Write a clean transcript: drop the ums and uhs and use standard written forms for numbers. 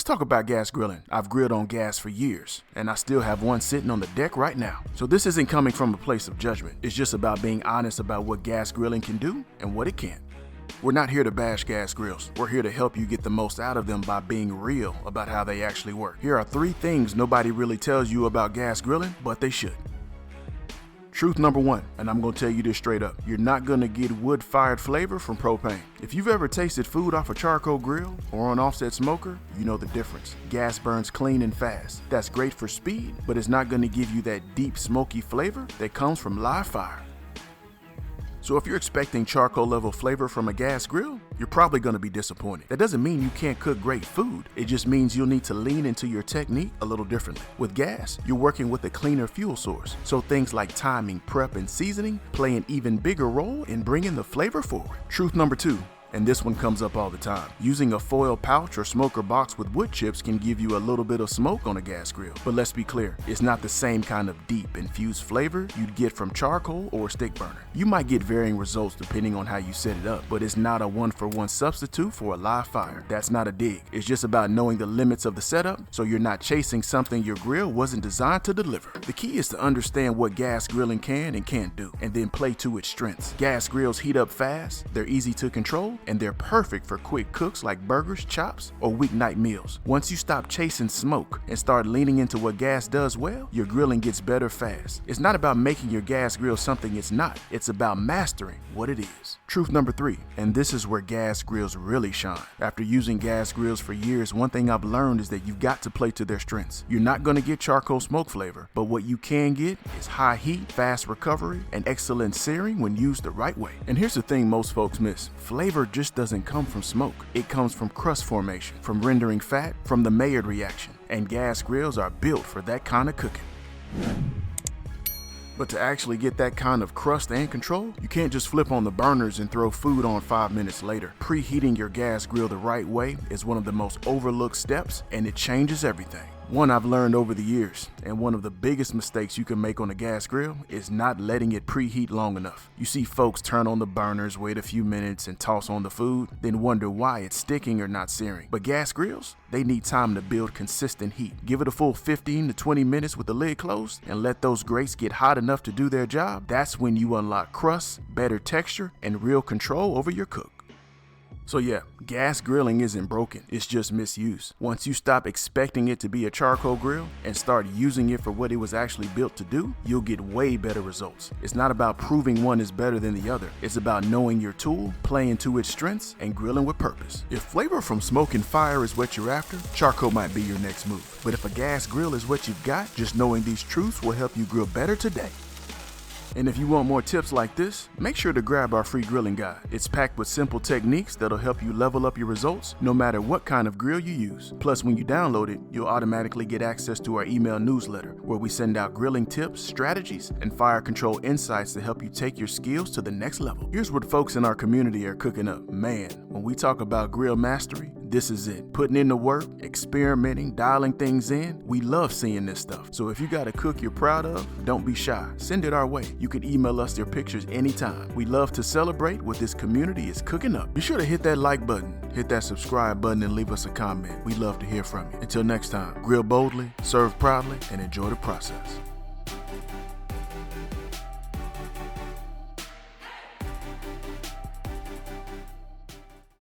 talk about gas grilling. I've grilled on gas for years, and I still have one sitting on the deck right now. So this isn't coming from a place of judgment. It's just about being honest about what gas grilling can do and what it can't. We're not here to bash gas grills. We're here to help you get the most out of them by being real about how they actually work. Here are 3 things nobody really tells you about gas grilling, but they should. Truth number 1, and I'm going to tell you this straight up, you're not going to get wood-fired flavor from propane. If you've ever tasted food off a charcoal grill or an offset smoker, you know the difference. Gas burns clean and fast. That's great for speed, but it's not going to give you that deep smoky flavor that comes from live fire. So if you're expecting charcoal level flavor from a gas grill, you're probably going to be disappointed. That doesn't mean you can't cook great food. It just means you'll need to lean into your technique a little differently. With gas, you're working with a cleaner fuel source, so things like timing, prep, and seasoning play an even bigger role in bringing the flavor forward. Truth number 2. And this one comes up all the time. Using a foil pouch or smoker box with wood chips can give you a little bit of smoke on a gas grill. But let's be clear, it's not the same kind of deep, infused flavor you'd get from charcoal or a stick burner. You might get varying results depending on how you set it up, but it's not a one-for-one substitute for a live fire. That's not a dig. It's just about knowing the limits of the setup so you're not chasing something your grill wasn't designed to deliver. The key is to understand what gas grilling can and can't do, and then play to its strengths. Gas grills heat up fast, they're easy to control, and they're perfect for quick cooks like burgers, chops, or weeknight meals. Once you stop chasing smoke and start leaning into what gas does well, your grilling gets better fast. It's not about making your gas grill something it's not. It's about mastering what it is. Truth number 3, and this is where gas grills really shine. After using gas grills for years, one thing I've learned is that you've got to play to their strengths. You're not going to get charcoal smoke flavor, but what you can get is high heat, fast recovery, and excellent searing when used the right way. And here's the thing most folks miss. Flavor just doesn't come from smoke. It comes from crust formation, from rendering fat, from the Maillard reaction. And gas grills are built for that kind of cooking. But to actually get that kind of crust and control, you can't just flip on the burners and throw food on 5 minutes later. Preheating your gas grill the right way is one of the most overlooked steps, and it changes everything. One I've learned over the years, and one of the biggest mistakes you can make on a gas grill is not letting it preheat long enough. You see folks turn on the burners, wait a few minutes, and toss on the food, then wonder why it's sticking or not searing. But gas grills, they need time to build consistent heat. Give it a full 15 to 20 minutes with the lid closed, and let those grates get hot enough to do their job. That's when you unlock crust, better texture, and real control over your cook. So yeah, gas grilling isn't broken, it's just misused. Once you stop expecting it to be a charcoal grill and start using it for what it was actually built to do, you'll get way better results. It's not about proving one is better than the other. It's about knowing your tool, playing to its strengths, and grilling with purpose. If flavor from smoke and fire is what you're after, charcoal might be your next move. But if a gas grill is what you've got, just knowing these truths will help you grill better today. And if you want more tips like this, make sure to grab our free grilling guide. It's packed with simple techniques that'll help you level up your results no matter what kind of grill you use. Plus, when you download it, you'll automatically get access to our email newsletter, where we send out grilling tips, strategies, and fire control insights to help you take your skills to the next level. Here's what folks in our community are cooking up. Man, when we talk about grill mastery, this is it. Putting in the work, experimenting, dialing things in. We love seeing this stuff. So if you got a cook you're proud of, don't be shy. Send it our way. You can email us your pictures anytime. We love to celebrate what this community is cooking up. Be sure to hit that like button, hit that subscribe button, and leave us a comment. We love to hear from you. Until next time, grill boldly, serve proudly, and enjoy the process.